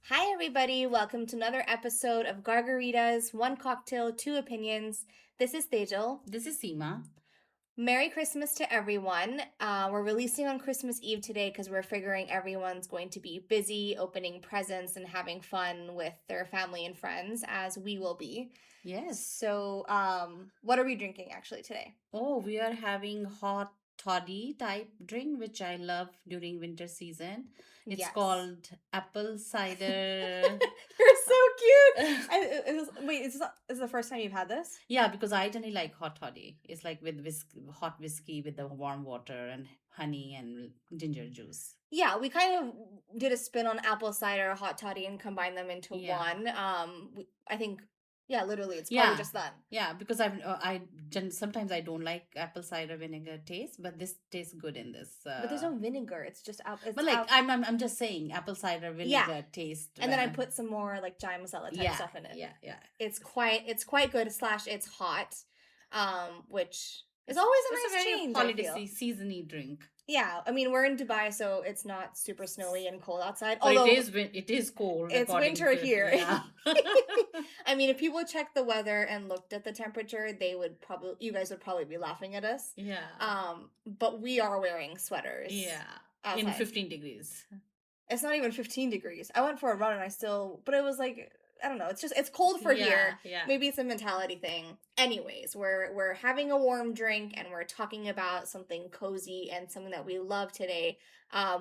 Hi, everybody. Welcome to another episode of Gargaritas, One Cocktail, Two Opinions. This is Tejal. This is Seema. Merry Christmas to everyone. We're releasing on Christmas Eve today because we're figuring everyone's going to be busy opening presents and having fun with their family and friends, as we will be. Yes. So, what are we drinking actually today? Oh, we are having hot toddy type drink, which I love during winter season. It's Yes. called apple cider. You're so cute. Wait, is this the first time you've had this? Yeah, because I generally like hot toddy. It's like with hot whiskey with the warm water and honey and ginger juice. Yeah, we kind of did a spin on apple cider, hot toddy, and combined them into Yeah. one. I think, yeah, literally, it's probably Yeah. just that. Yeah, because sometimes I don't like apple cider vinegar taste, but this tastes good in this. But there's no vinegar. It's just it's But like I'm just saying apple cider yeah. vinegar taste. And then I put some more like chai masala type Yeah, stuff in it. yeah. It's quite good. Slash, it's hot, which is always a It's a nice very change. I holiday feel. seasony drink. Yeah, I mean we're in Dubai, so it's not super snowy and cold outside. But Although it is cold it's according winter to here. yeah. I mean, if people checked the weather and looked at the temperature, you guys would probably be laughing at us. Yeah. But we are wearing sweaters. Yeah. In Outside. 15 degrees. It's not even 15 degrees. I went for a run and but it was like, I don't know. It's cold for here. Yeah. Maybe it's a mentality thing. Anyways, we're having a warm drink and we're talking about something cozy and something that we love today,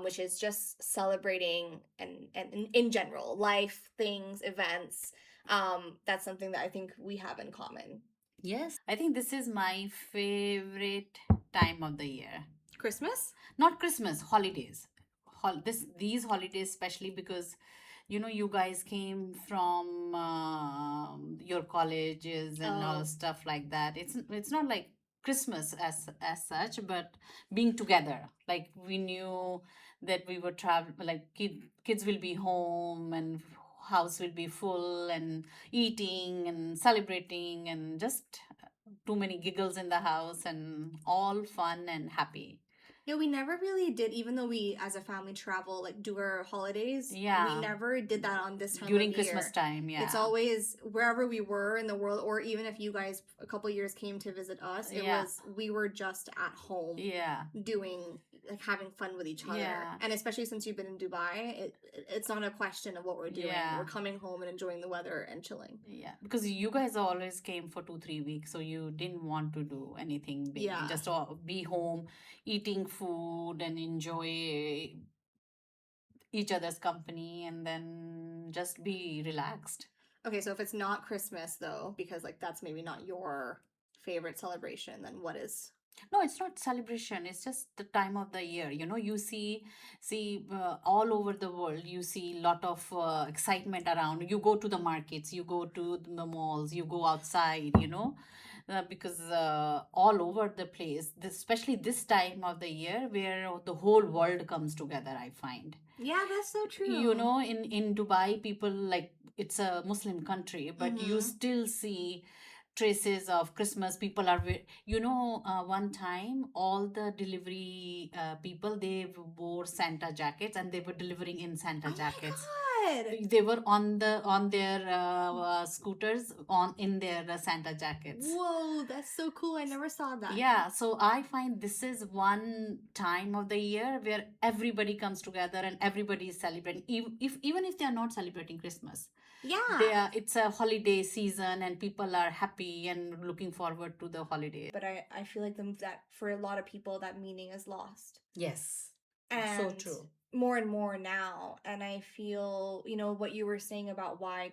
which is just celebrating and in general, life, things, events. That's something that I think we have in common. Yes. I think this is my favorite time of the year. Christmas? Not Christmas, holidays. These holidays especially because you guys came from your colleges and all stuff like that. It's not like Christmas as such, but being together. Like we knew that we would travel, like kids will be home and house will be full and eating and celebrating and just too many giggles in the house and all fun and happy. Yeah, we never really did, even though we as a family travel, like do our holidays. Yeah. We never did that on this time During of Christmas year. time, yeah. It's always wherever we were in the world, or even if you guys a couple years came to visit us, Yeah. we were just at home Yeah. doing like having fun with each other. Yeah. And especially since you've been in Dubai, it's not a question of what we're doing. Yeah. We're coming home and enjoying the weather and chilling. Yeah, because you guys always came for 2-3 weeks, so you didn't want to do anything big. Yeah. Just be home, eating food, and enjoy each other's company, and then just be relaxed. Okay, so if it's not Christmas though, because like that's maybe not your favorite celebration, then what is? No, it's not celebration. It's just the time of the year. You see all over the world. You see a lot of excitement around. You go to the markets. You go to the malls. You go outside. Because all over the place, especially this time of the year, where the whole world comes together. I find. Yeah, that's so true. In Dubai, people like it's a Muslim country, but you still see traces of Christmas. People are, one time all the delivery people they wore Santa jackets and they were delivering in Santa jackets. My God. They were on their scooters in their Santa jackets. Whoa, that's so cool. I never saw that. Yeah, so I find this is one time of the year where everybody comes together and everybody is celebrating, even if they are not celebrating Christmas. Yeah. It's a holiday season and people are happy and looking forward to the holiday. But I feel like that for a lot of people that meaning is lost. Yes. And So true. More and more now. And I feel, what you were saying about why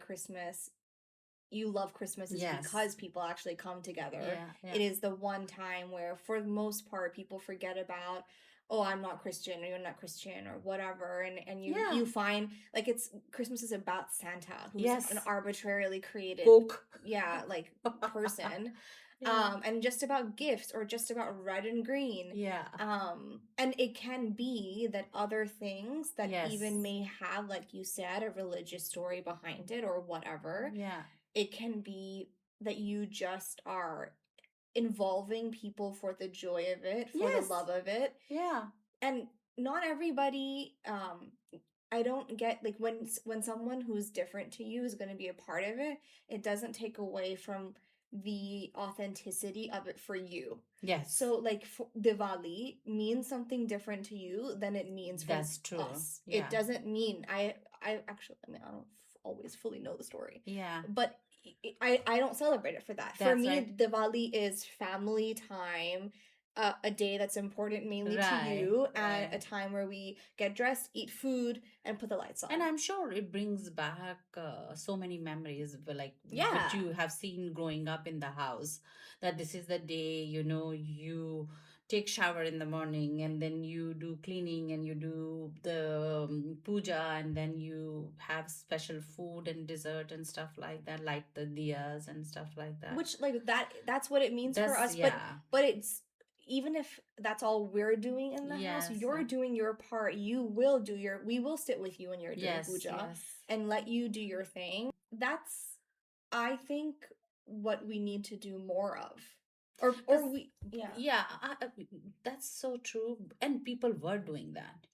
you love Christmas is Yes. because people actually come together. Yeah. It is the one time where, for the most part, people forget about, oh, I'm not Christian, or you're not Christian, or whatever, and you find like Christmas is about Santa, who's an arbitrarily created like person. Yeah. And just about gifts or just about red and green. Yeah. And it can be that other things that Yes. even may have, like you said, a religious story behind it or whatever. Yeah. It can be that you just are involving people for the joy of it, for the love of it. Yeah. And not everybody I don't get like when someone who's different to you is going to be a part of it, it doesn't take away from the authenticity of it for you. Yes, So like Diwali means something different to you than it means for that's true. us. It Yeah. doesn't mean I actually I mean I don't always fully know the story, Yeah, but I don't celebrate it for that. For that's me, right. Diwali is family time, a day that's important mainly to Right, you, and a right. time where we get dressed, eat food, and put the lights And on. I'm sure it brings back so many memories, like which Yeah. you have seen growing up in the house. That this is the day, you take shower in the morning, and then you do cleaning, and you do the puja, and then you have special food and dessert and stuff like that, light the diyas and stuff like that. Which like that's what it means for That's, us, yeah. but it's even if that's all we're doing in the house, Yes, you're doing your part. You will do your we will sit with you when you're doing yes, puja yes. and let you do your thing. That's I think what we need to do more of. Or That's, we yeah. yeah, that's so true. And people were doing that.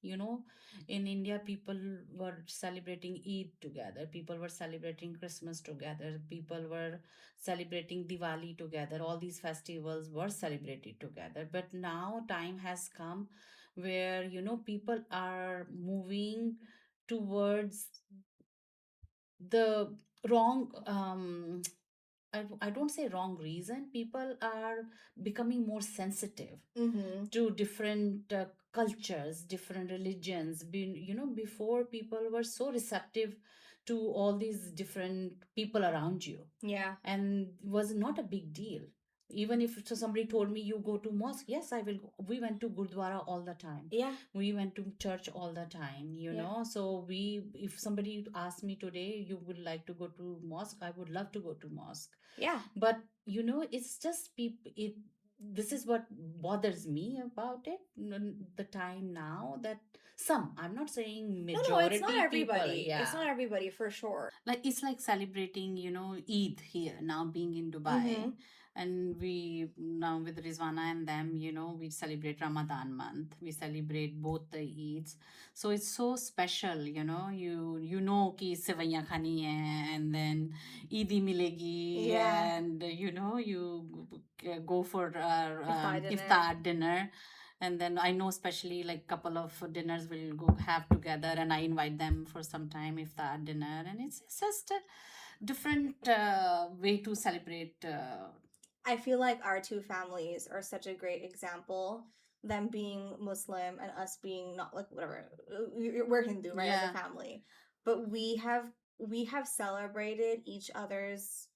In India, people were celebrating Eid together. People were celebrating Christmas together. People were celebrating Diwali together. All these festivals were celebrated together. But now time has come where, people are moving towards the wrong I don't say wrong reason. People are becoming more sensitive Mm-hmm. to different cultures, different religions. Before, people were so receptive to all these different people around you, Yeah. and was not a big deal. Even if somebody told me, you go to mosque, yes, I will go. We went to gurdwara all the time. Yeah. We went to church all the time. Yeah. So we if somebody asked me today, you would like to go to mosque, I would love to go to mosque. Yeah. But it's just people. This is what bothers me about it. The time now that I'm not saying No, it's not majority people, everybody. It's yeah, not everybody for sure. like it's like celebrating, Eid here now, being in Dubai. Mm-hmm. And we now, with Rizwana and them, we celebrate Ramadan month. We celebrate both the Eids. So it's so special, you know ki sevaiyan khani hai, and then Eidi milegi, Yeah. and you go for Iftar dinner. iftar dinner. And then I know, especially like couple of dinners will go have together, and I invite them for some time iftar dinner, and it's just a different way to celebrate. I feel like our two families are such a great example. Them being Muslim and us being not like whatever. We're Hindu, right, as a Yeah, family, but we have celebrated each other's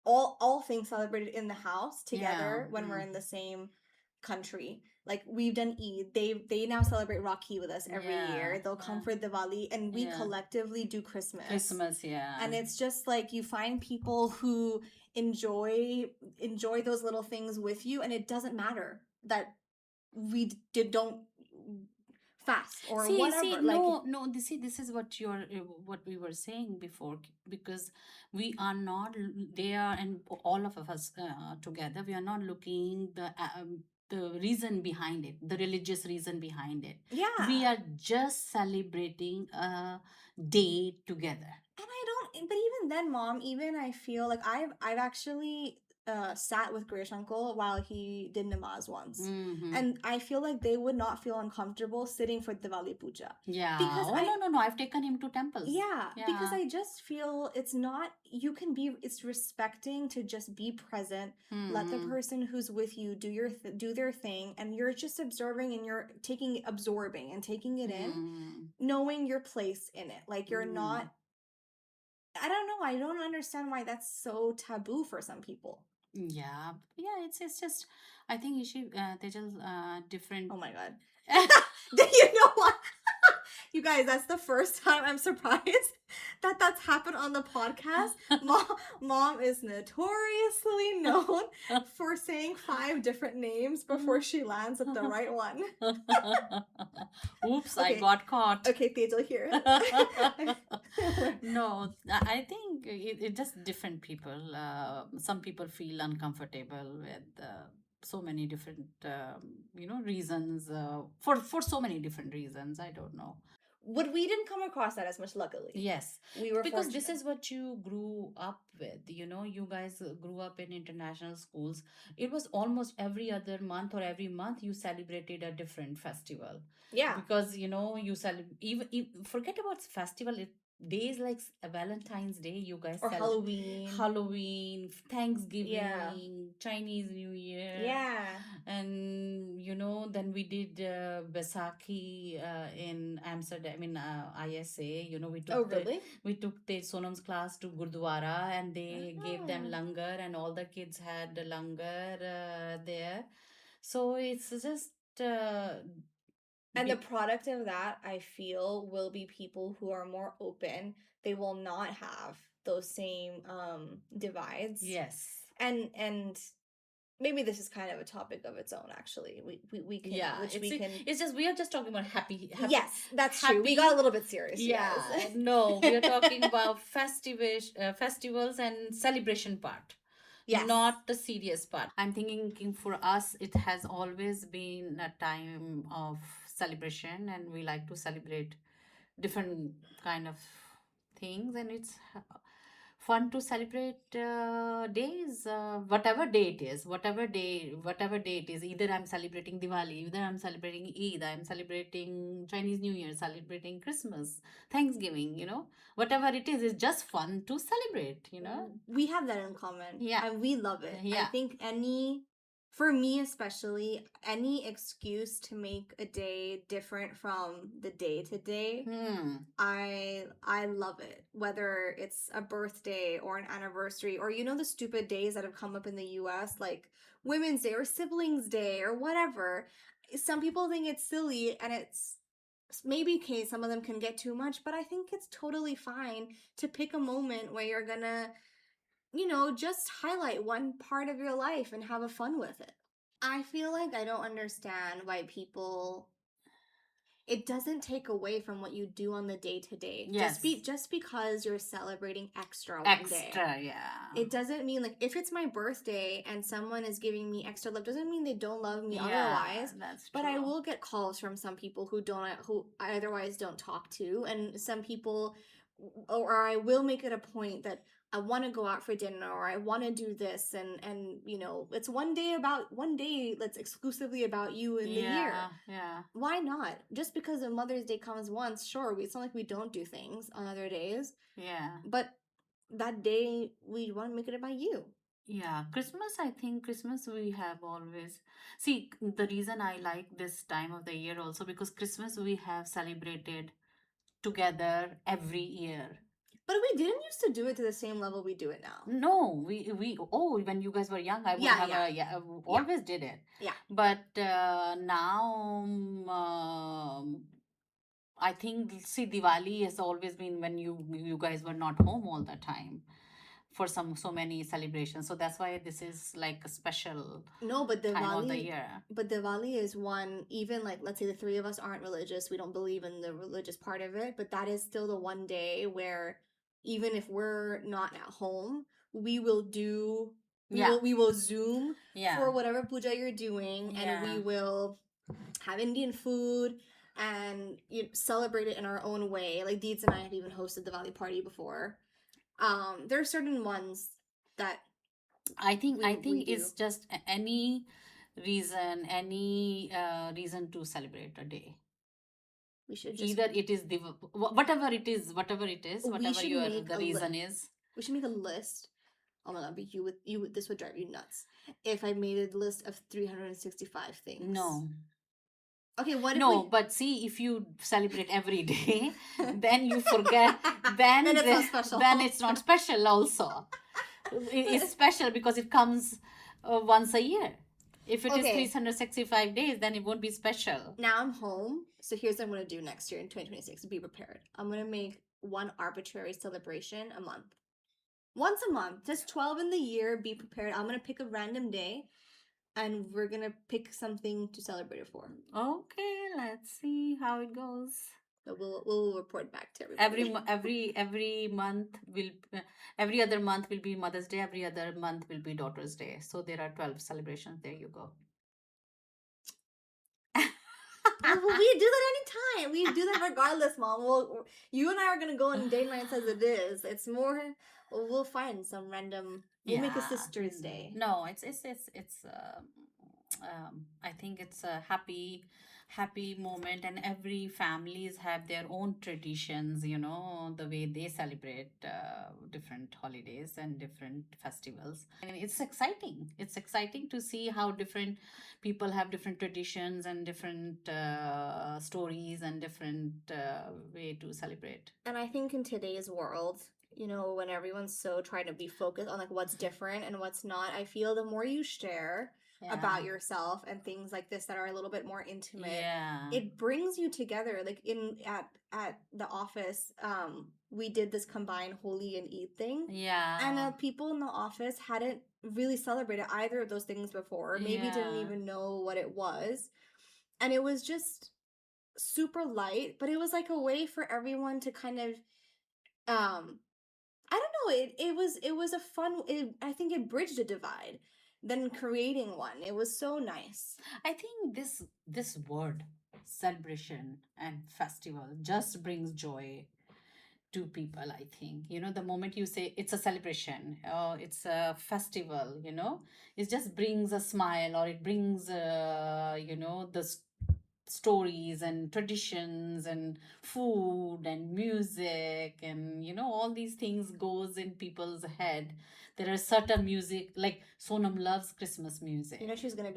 all things celebrated in the house yeah. together when we're in the same country. Like we've done Eid. They now celebrate Rakhi with us every Yeah, year. They'll come for Diwali, and we yeah. collectively do Christmas. Christmas, yeah. And it's just like you find people who enjoy those little things with you, and it doesn't matter that we don't fast or See, whatever. Like no. This is what we were saying before, because we are not. They are, and all of us together, we are not looking the reason behind it, the religious reason behind it. yeah. We are just celebrating a day together. And I don't, but even then, mom, even I feel like I've actually sat with Great Uncle while he did namaz once, and I feel like they would not feel uncomfortable sitting for Diwali puja. Yeah. Because No. I've taken him to temples. Yeah, because Yeah. I just feel it's not, you can be, it's respecting to just be present, let the person who's with you do their thing, and you're just absorbing and you're absorbing and taking it in, knowing your place in it. Like you're not, I don't know, I don't understand why that's so taboo for some people. Yeah, yeah. It's just, I think they're just different. Oh my god. You know what? You guys, that's the first time I'm surprised that that's happened on the podcast. Mom is notoriously known for saying 5 different names before she lands at the right one. Oops, Okay. I got caught. Okay, Tejal here. No, I think it's just different people. Some people feel uncomfortable with so many different, reasons, for so many different reasons. I don't know. But we didn't come across that as much, luckily. Yes, We were because this fortunate. is what you grew up with. You guys grew up in international schools. It was almost every other month or every month you celebrated a different festival. Yeah. Because you even forget about festival. Days like Valentine's Day, you guys Or Halloween. Halloween, Thanksgiving, Yeah. Chinese New Year. Yeah. And then we did Baisakhi in Amsterdam, in ISA. Oh, really? We took the Sonam's class to Gurdwara, and they gave them Ah. langar, and all the kids had the langar there. So it's just And the product of that, I feel, will be people who are more open. They will not have those same divides. Yes. And maybe this is kind of a topic of its own, actually. We can, Yeah, which we can. it's just we are just talking about happy. Yes, that's true. We got a little bit serious. Yeah, Yes. no, we are talking about festivals and celebration part. Yes. Not the serious part. I'm thinking for us, it has always been a time of celebration, and we like to celebrate different kind of things, and it's fun to celebrate days, whatever day it is, whatever day it is. Either I'm celebrating Diwali, either I'm celebrating Eid, I'm celebrating Chinese New Year, celebrating Christmas, Thanksgiving. Whatever it is, it's just fun to celebrate. We have that in common. Yeah. And we love it. Yeah. I think for me especially, any excuse to make a day different from the day to day, I love it. Whether it's a birthday or an anniversary, or the stupid days that have come up in the US, like Women's Day or Siblings Day or whatever. Some people think it's silly, and it's maybe okay, some of them can get too much, but I think it's totally fine to pick a moment where you're gonna just highlight one part of your life and have a fun with it. I feel like I don't understand why people. It doesn't take away from what you do on the day to day. Yes. Just because you're celebrating extra one day. Extra, yeah. It doesn't mean, like, if it's my birthday and someone is giving me extra love, doesn't mean they don't love me otherwise. That's But true. I will get calls from some people who I otherwise don't talk to, and some people, or I will make it a point that I want to go out for dinner, or I want to do this, and it's one day that's exclusively about you in the year. Yeah. Why not? Just because of Mother's Day comes once, sure, it's not like we don't do things on other days. Yeah. But that day, we want to make it about you. Yeah, Christmas, I think Christmas we have always. See, the reason I like this time of the year also, because Christmas we have celebrated together every year. But we didn't used to do it to the same level we do it now. No, when you guys were young, I always did it. Yeah. But now, I think, see, Diwali has always been when you guys were not home all the time for so many celebrations. So that's why this is like a special but Diwali, time of the year. But Diwali is one, even like, let's say the three of us aren't religious, we don't believe in the religious part of it, but that is still the one day where even if we're not at home, we will do we will Zoom for whatever puja you're doing, and we will have Indian food and celebrate it in our own way. Like Deeds and I have even hosted the Diwali party before. There are certain ones that I think it's just any reason to celebrate a day. We should either it is whatever it is, whatever the reason is. We should make a list. Oh my god, but this would drive you nuts if I made a list of 365 things. No. Okay, what if no, but see, if you celebrate every day, then you forget. Then it's not special. Then it's not special. Also, it's special because it comes once a year. If it is 365 days, then it won't be special. Now I'm home, so here's what I'm going to do next year in 2026. Be prepared. I'm going to make one arbitrary celebration a month. Once a month, just 12 in the year. Be prepared. I'm going to pick a random day, and we're going to pick something to celebrate it for. Okay, let's see how it goes. But we'll report back to everybody. Every month will every other month will be Mother's Day. Every other month will be Daughter's Day. So there are 12 celebrations. There you go. We do that anytime. We do that regardless, Mom. You and I are gonna go on date nights as it is. It's more. We'll find some random. We'll make a Yeah. sister's day. No, I think it's a happy moment, and every families have their own traditions, the way they celebrate different holidays and different festivals. And it's exciting to see how different people have different traditions and different stories and different way to celebrate. And I think in today's world, when everyone's so trying to be focused on like what's different and what's not, I feel the more you share about yourself and things like this that are a little bit more intimate, it brings you together. Like at the office, we did this combined Holy and Eid thing. And people in the office hadn't really celebrated either of those things before. Maybe didn't even know what it was. And it was just super light, but it was like a way for everyone to kind of I don't know, it was a fun I think it bridged a divide than creating one. It was so nice. I think this word celebration and festival just brings joy to people. I think, the moment you say it's a celebration or it's a festival, it just brings a smile, or it brings the stories and traditions and food and music, and all these things goes in people's head. There are certain music, like Sonam loves Christmas music. She's gonna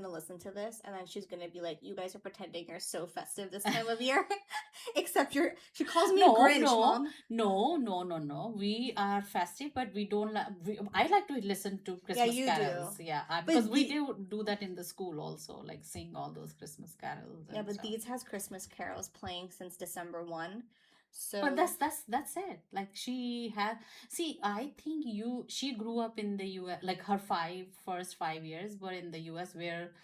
listen to this, and then she's gonna be like, "You guys are pretending you're so festive this time of year." Except she calls me a Grinch, Mom. No. We are festive, but we don't I like to listen to Christmas carols. Do. Yeah, because we do that in the school also, like sing all those Christmas carols. Yeah, but Deeds has Christmas carols playing since December 1. So, but that's it. Like she had, see, I think she grew up in the US, like her first 5 years were in the US, where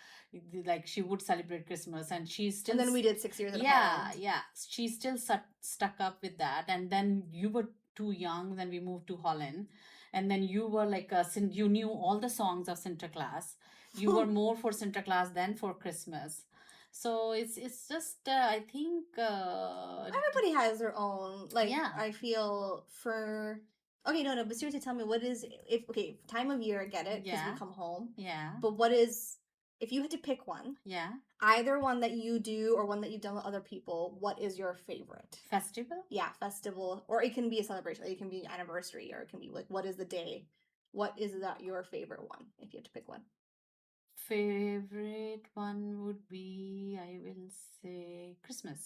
like she would celebrate Christmas, and she's still. And then we did 6 years at Holland. Yeah, she's still stuck up with that. And then you were too young. Then we moved to Holland, and then you were like you knew all the songs of Sinterklaas. You were more for Sinterklaas than for Christmas. So it's just I think everybody has their own, like, I feel for. Okay, no, but seriously, tell me, what is, time of year, I get it, because we come home. Yeah. But what is, if you had to pick one, Yeah. either one that you do or one that you've done with other people, what is your favorite? Festival? Yeah, festival. Or it can be a celebration. It can be anniversary, or it can be like, what is the day? What is that your favorite one, if you had to pick one? Favorite one would be, I will say, Christmas.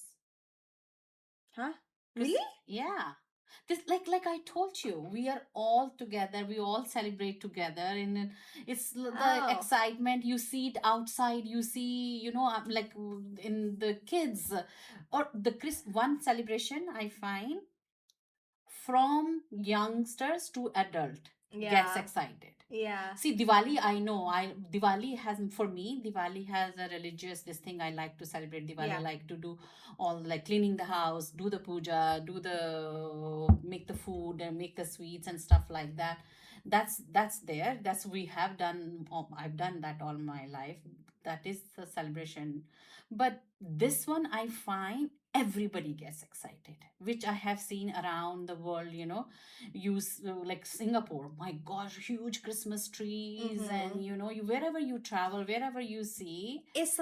Huh? Really? Yeah. This, like I told you, we are all together. We all celebrate together, and it's the excitement. You see it outside. You see, like in the kids, or the one celebration I find, from youngsters to adult, gets excited. Yeah. See, Diwali, I know. Diwali has, for me, Diwali has a religious this thing. I like to celebrate Diwali. I like to do all, like, cleaning the house, do the puja, make the food and make the sweets and stuff like that. That's there. That's we have done. I've done that all my life. That is the celebration. But this one, I find everybody gets excited, which I have seen around the world. Like Singapore, my gosh, huge Christmas trees. And wherever you travel, wherever you see, it's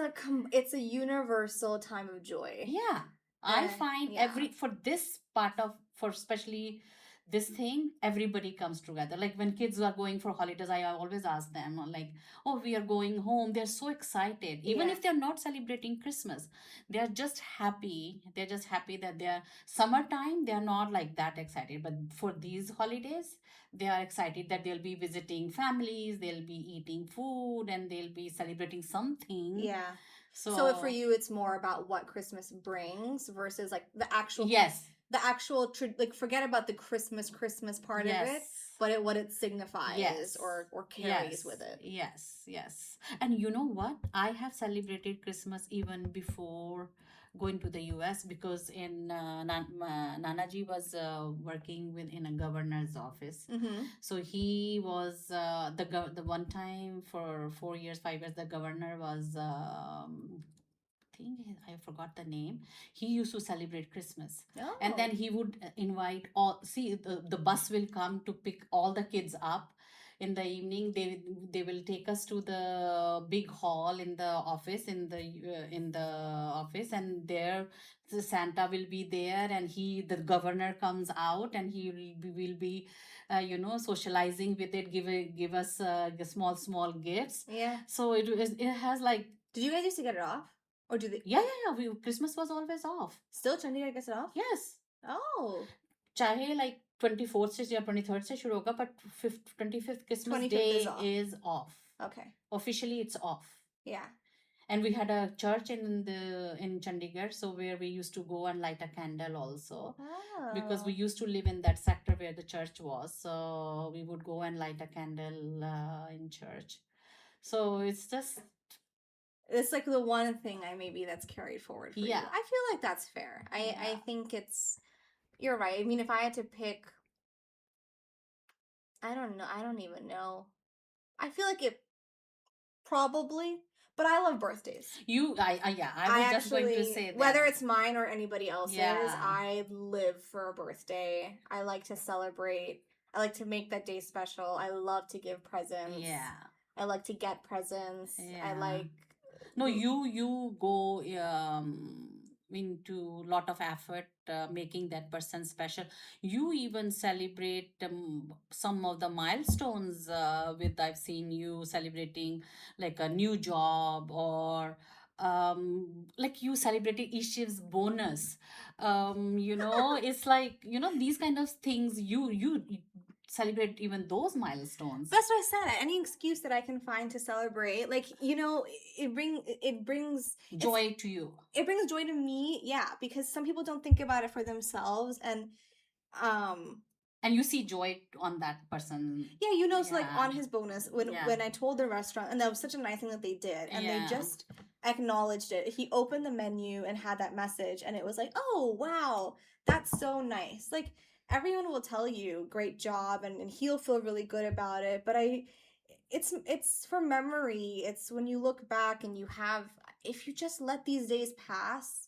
a universal time of joy. Yeah. I find for this part of, for especially this thing, everybody comes together. Like when kids are going for holidays, I always ask them, like, "Oh, we are going home." They're so excited, even if they're not celebrating Christmas. They're just happy. They're just happy that they're summertime. They're not like that excited, but for these holidays, they are excited that they'll be visiting families, they'll be eating food, and they'll be celebrating something. Yeah. So for you, it's more about what Christmas brings versus like the actual. Yes. The actual, like, forget about the Christmas part of it, but what it signifies or carries with it. Yes. And you know what? I have celebrated Christmas even before going to the US, because in Nanaji was working in a governor's office. So he was the one time for 4 years, 5 years, the governor was think I forgot the name. He used to celebrate Christmas. Oh. And then he would invite all, see, the bus will come to pick all the kids up in the evening. They will take us to the big hall in the office, in the office, and there the Santa will be there, and the governor comes out, and will be socializing with it, give us small gifts. Yeah. So it has like, Did you guys used to get it off? Or do they? yeah. Christmas was always off. Still Chandigarh gets it off? Yes. Oh. चाहे like 24th से या 23rd से शुरू होगा, but 25th Christmas 25th Day is off. is off. Okay. Officially, it's off. Yeah. And we had a church in Chandigarh, so where we used to go and light a candle also, because we used to live in that sector where the church was. So we would go and light a candle in church. So it's just, it's like the one thing that's carried forward for you. Yeah. I feel like that's fair. I Yeah. think you're right. I mean, if I had to pick, I don't know. I don't even know. I feel like it probably, but I love birthdays. I was just going to say that. Whether it's mine or anybody else's, Yeah. I live for a birthday. I like to celebrate. I like to make that day special. I love to give presents. Yeah. I like to get presents. Yeah. I like. No, you go into lot of effort making that person special. You even celebrate some of the milestones I've seen you celebrating, like a new job, or like you celebrated Ishiv's bonus. It's like, these kind of things, you celebrate even those milestones. That's what I said. Any excuse that I can find to celebrate, like, it brings joy to you. It brings joy to me, yeah, because some people don't think about it for themselves, and you see joy on that person. Yeah, so like on his bonus, when I told the restaurant, and that was such a nice thing that they did, and they just acknowledged it. He opened the menu and had that message, and it was like, oh wow, that's so nice. Like, everyone will tell you great job, and he'll feel really good about it, but it's for memory. It's when you look back and if you just let these days pass,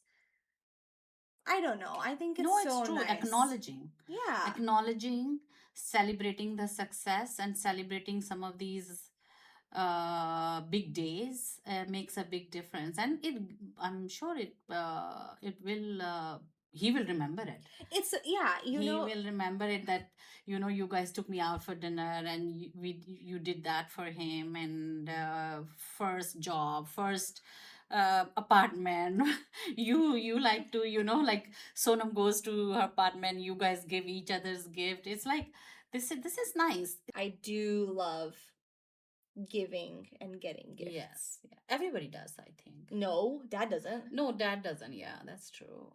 I don't know. I think it's so true. nice. Acknowledging, celebrating the success, and celebrating some of these big days makes a big difference, and I'm sure it will. He will remember it. He will remember it, that you guys took me out for dinner, and you did that for him, and first job, first apartment. you like to, like Sonam goes to her apartment, you guys give each other's gift. It's like, this is nice. I do love giving and getting gifts. Yes. Yeah. Everybody does, I think. No, Dad doesn't. No, Dad doesn't. Yeah, that's true.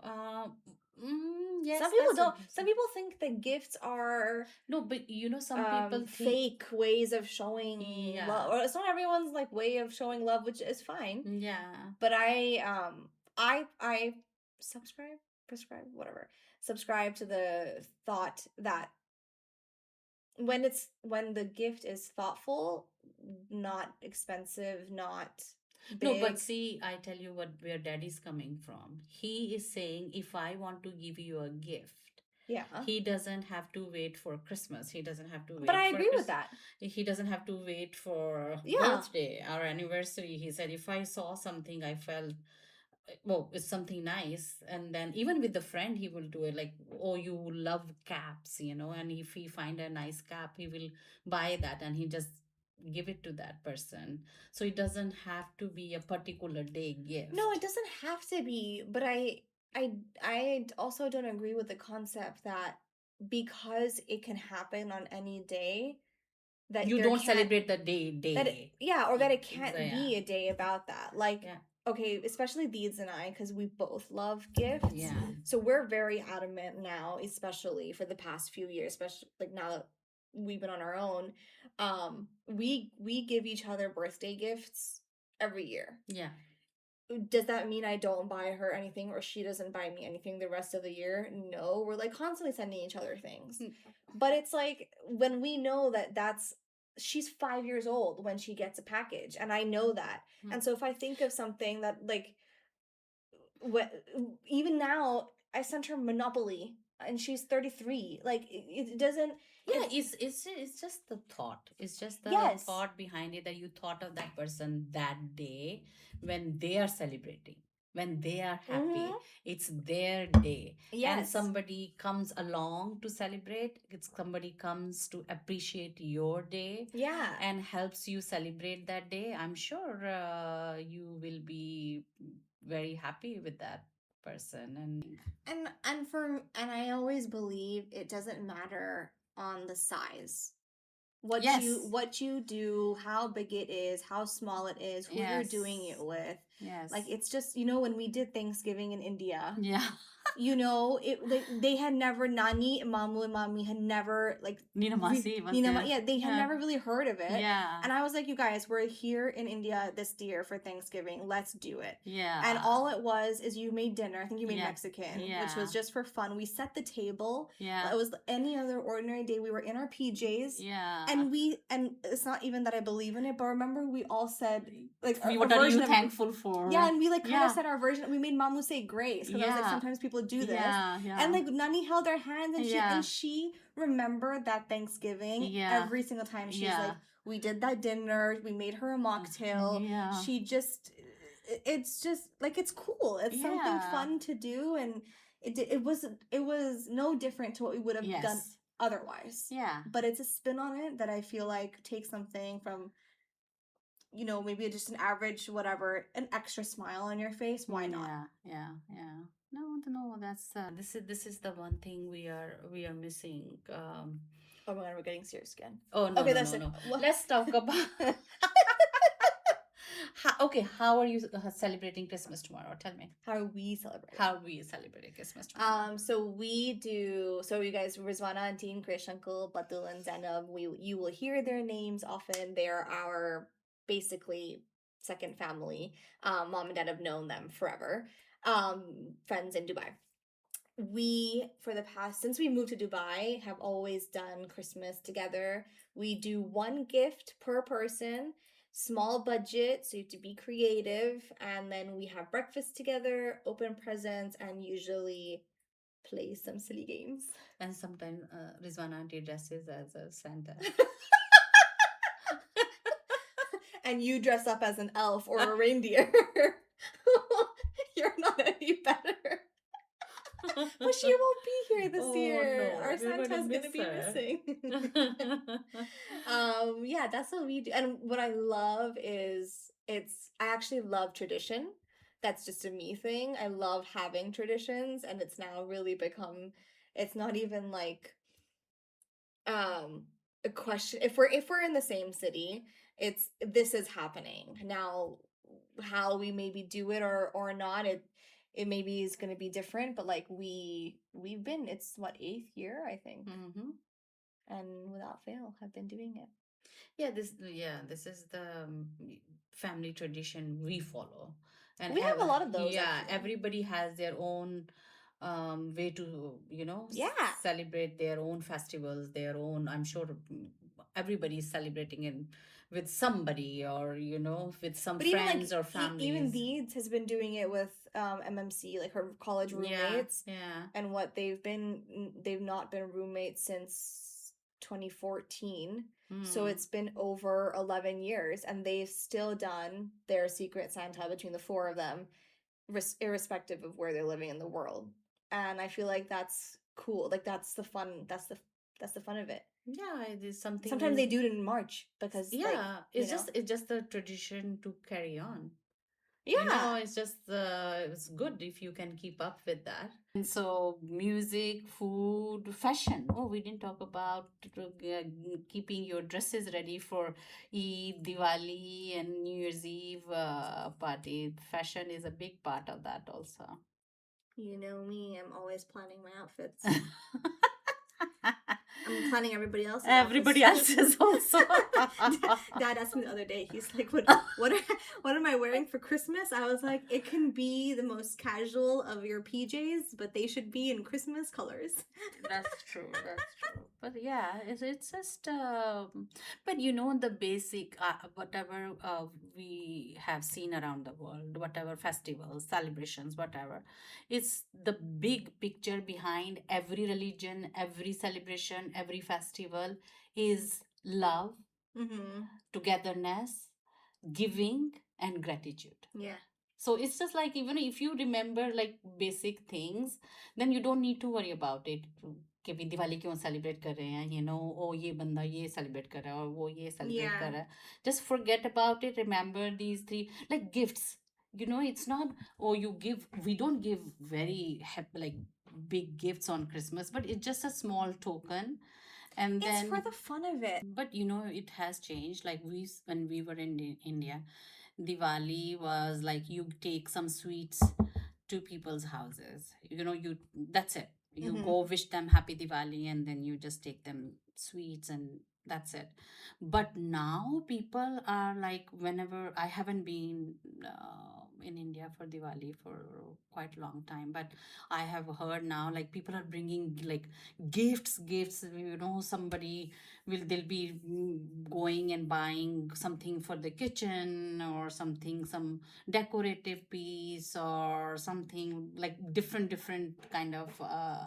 Yes. Some people don't. Some people think that gifts are no, but some people fake ways of showing love. Or it's not everyone's like way of showing love, which is fine. Yeah. But I subscribe to the thought that when the gift is thoughtful, not expensive, not big. No, but see, I tell you where Daddy's coming from. He is saying, if I want to give you a gift, he doesn't have to wait for Christmas. He doesn't have to wait. But I agree with that. He doesn't have to wait for birthday or anniversary. He said, if I saw something, I felt, well, it's something nice, and then even with the friend, he will do it, like, oh, you love caps, and if he find a nice cap, he will buy that, and he just give it to that person. So it doesn't have to be a particular day gift. No, it doesn't have to be, but I also don't agree with the concept that because it can happen on any day, that you don't celebrate the day that it can't be a day about that. Like, okay, especially Deeds and I, because we both love gifts. Yeah. So we're very adamant now, especially for the past few years, especially like now that we've been on our own. We give each other birthday gifts every year. Yeah. Does that mean I don't buy her anything, or she doesn't buy me anything the rest of the year? No, we're like constantly sending each other things. But it's like, when we know that she's 5 years old when she gets a package, and I know that. And so if I think of something that, like, what, even now, I sent her Monopoly, and she's 33. Like it doesn't. Yeah, it's just the thought. It's just the Yes. thought behind it, that you thought of that person that day when they are celebrating, when they are happy. Mhm. It's their day. And Yes. somebody comes along to celebrate. It's somebody comes to appreciate your day Yeah. and helps you celebrate that day. I'm sure you will be very happy with that person. And I always believe it doesn't matter on the size. What Yes. you do, how big it is, how small it is, who you're doing Yes. it with. Yes. Like it's just, when we did Thanksgiving in India, Yeah. they had never, Nani, Mamu, and Mami had never, like, Nina Masi was Nina, there. yeah, they had Yeah. never really heard of it. Yeah. And I was like, you guys, we're here in India this year for Thanksgiving. Let's do it. Yeah. And all it was is you made dinner. I think you made Yeah. Mexican, which Yeah. was just for fun. We set the table. Yeah. It was any other ordinary day. We were in our PJs. Yeah. And it's not even that I believe in it, but remember we all said, like, what are you thankful for? Yeah, and we like kind of said our version. We made Mamu say grace because I was like, Yeah. sometimes people do this. Yeah. Yeah. And like Nani held our hands, and Yeah. she remembered that Thanksgiving Yeah. every single time. She's Yeah. like, we did that dinner. We made her a mocktail. Yeah. She just, it's just like, it's cool. It's something Yeah. fun to do, and it was no different to what we would have Yes. done otherwise. Yeah. But it's a spin on it that I feel like takes something from, maybe just an average, whatever, an extra smile on your face. Why not? Yeah. No, that's this is the one thing we are missing. Oh my god, we're getting serious again. Oh no, Okay, no, that's no, it. no. What? Let's talk about how are you celebrating Christmas tomorrow? Tell me. How are we celebrating? How are we celebrating Christmas tomorrow? So you guys, Rizwana and Team, Krish Uncle, Batul and Zainab, you will hear their names often. They're our basically second family. Mom and dad have known them forever. Friends in Dubai. Since we moved to Dubai, have always done Christmas together. We do one gift per person, small budget, so you have to be creative, and then we have breakfast together, open presents, and usually play some silly games. And sometimes Rizwana auntie dresses as a Santa. And you dress up as an elf or a reindeer. You're not any better. But she won't be here this year. No, our Santa's gonna be missing. Yeah, that's what we do. And what I love is I actually love tradition. That's just a me thing. I love having traditions, and it's now really become, it's not even like a question. If we're in the same city, this is happening. Now how we maybe do it or not, it maybe is going to be different, but like we've been, it's what, 8th year, I think. Mm-hmm. And without fail have been doing it. This is the family tradition we follow, and we have a lot of those. Yeah, actually. everybody has their own way to celebrate their own festivals, their own. I'm sure everybody is celebrating in with somebody, or with some But friends even like or families. even Deeds has been doing it with MMC, like her college roommates. Yeah. And what they've not been roommates since 2014. So it's been over 11 years, and they've still done their Secret Santa between the four of them, irrespective of where they're living in the world. And I feel like that's cool. Like that's the fun. That's the fun of it. Yeah, it is something. Sometimes they do it in March because it's just the tradition to carry on. Yeah, it's just it's good if you can keep up with that. And so music, food, fashion. Oh, we didn't talk about keeping your dresses ready for Eid, Diwali, and New Year's Eve party. Fashion is a big part of that also. You know me, I'm always planning my outfits. I'm planning everybody else's Everybody outfits else's also. Dad asked me the other day. He's like, what am I wearing for Christmas?" I was like, "It can be the most casual of your PJs, but they should be in Christmas colors." That's true. That's true. But yeah, it's just. But you know the basic whatever we have seen around the world, whatever festivals, celebrations, whatever, it's the big picture behind every religion, every celebration, every festival is love, Mm-hmm. togetherness, giving, and gratitude. Yeah. So it's just like even if you remember like basic things, then you don't need to worry about it. कि भी दिवाली क्यों celebrate कर रहे हैं, ओ ये बंदा ये celebrate कर रहा है और वो ये सेलिब्रेट कर Yeah. रहा है. Just forget about it. Remember these three, like gifts. It's not, oh, you give, we don't give very like big gifts on Christmas, but it's just a small token. And It's then for the fun of it. but it has changed. Like when we were in India, Diwali was like you take some sweets to people's houses. You that's it. You Mm-hmm. go wish them happy Diwali and then you just take them sweets and that's it. But now people are like, whenever I haven't been in India for Diwali for quite a long time, but I have heard now like people are bringing like gifts. Somebody they'll be going and buying something for the kitchen or something, some decorative piece or something like different kind of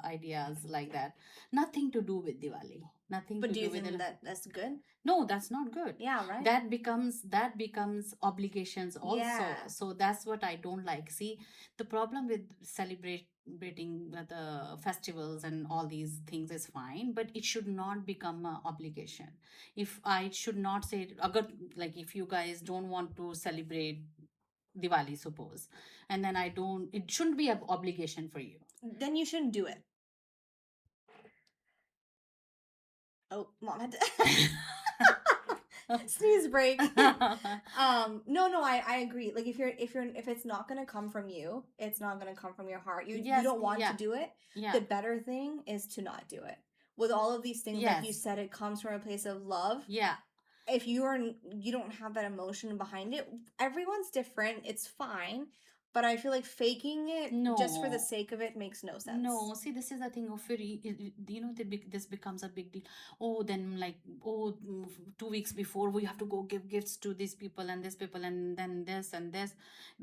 ideas like that. Nothing to do with Diwali. Nothing But to do do you with think it. that that's good? No, that's not good. Yeah, right? That becomes obligations also. Yeah. So that's what I don't like. See, the problem with celebrating the festivals and all these things is fine, but it should not become an obligation. If I should not say, like if you guys don't want to celebrate Diwali, suppose, and then I don't, it shouldn't be an obligation for you. Then you shouldn't do it. Oh, Mom had to sneeze break. No, I agree. Like if it's not gonna come from you, it's not gonna come from your heart. You Yes, don't want yeah, to do it. yeah. The better thing is to not do it. With all of these things, like you Yes. said, it comes from a place of love. Yeah. If you don't have that emotion behind it, everyone's different. It's fine. But I feel like faking it just for the No. sake of it makes no sense. No, see, this is the thing of this becomes a big deal. Oh, then like, 2 weeks before we have to go give gifts to these people and these people, and then this and this.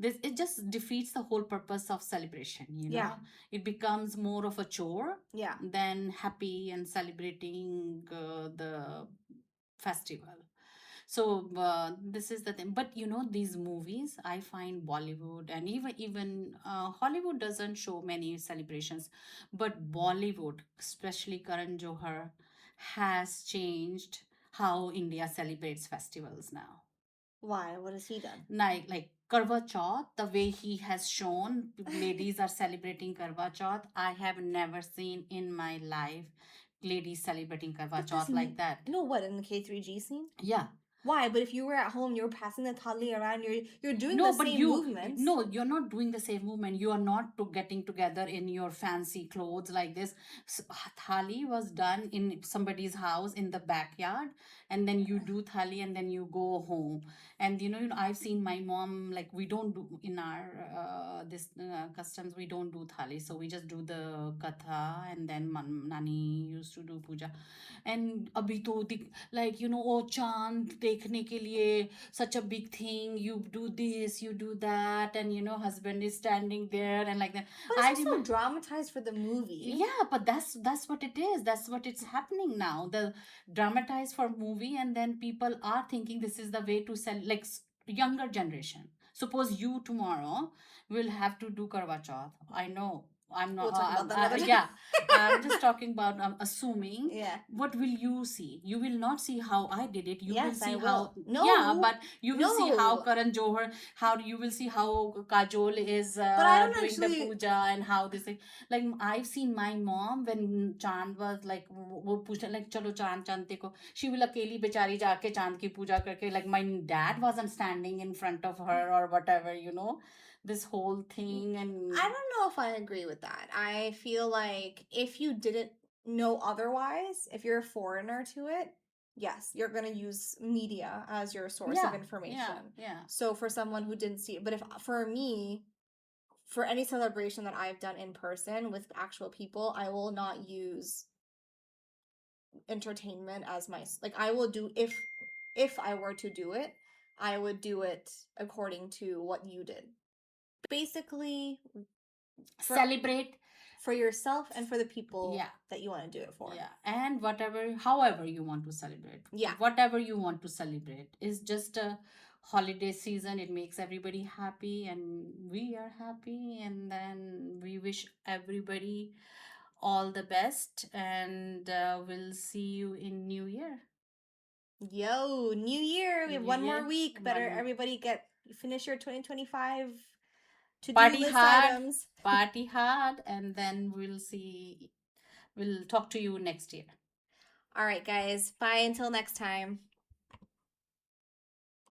This it just defeats the whole purpose of celebration. Yeah. It becomes more of a chore Yeah. than happy and celebrating the festival. So this is the thing. But these movies, I find Bollywood and even Hollywood doesn't show many celebrations, but Bollywood, especially Karan Johar, has changed how India celebrates festivals now. Why? What has he done? Like Karva Chauth, the way he has shown ladies are celebrating Karva Chauth, I have never seen in my life ladies celebrating Karva Chauth like that. No, what, in the K3G scene? Yeah. Why? But if you were at home, you were passing the thali around, you're doing the same movements. No, you're not doing the same movement. You are not getting together in your fancy clothes like this. Thali was done in somebody's house in the backyard, and then you do thali, and then you go home. And I've seen my mom, like, we don't do in our this customs. We don't do thali, so we just do the katha, and then nani used to do puja. And abhi to like oh, chand dekhne ke liye such a big thing, you do this, you do that, and husband is standing there and like that. But it's also dramatized for the movie. Yeah, but that's what it is. That's what it's happening now. The dramatized for movie, and then people are thinking this is the way to sell, like younger generation. Suppose you tomorrow will have to do Karwa Chauth. I know I'm not. We'll talk about that another time. Yeah, I'm just talking about. I'm assuming. Yeah. What will you see? You will not see how I did it. You Yes, will see I how. will. No. Yeah, but you will see how No. Karan Johar. How you will see how Kajol is But I don't doing the actually- puja and how this thing. Like I've seen my mom when Chand was like वो पूछने like चलो चांद चांद देखो. She will अकेली बेचारी जाके चांद की पूजा करके, like my dad wasn't standing in front of her or whatever, this whole thing. And I don't know if I agree with that. I feel like if you did it know otherwise, if you're a foreigner to it, yes, you're going to use media as your source of Yeah, information. yeah. So for someone who didn't see it, but if for me, for any celebration that I've done in person with actual people, I will not use entertainment as my, like, I will do, if I were to do it, I would do it according to what you did. Basically, for Celebrate. for yourself and for the people Yeah, that you want to do it for. yeah. And whatever, however you want to celebrate, Yeah. whatever you want to celebrate is just a holiday season. It makes everybody happy, and we are happy. And then we wish everybody all the best. And we'll see you in New Year. Yo, New Year. We have New one more Year. week. Better everybody get finish your 2025 to-do Party list hard, items. party hard, and then we'll talk to you next year. All right, guys. Bye until next time.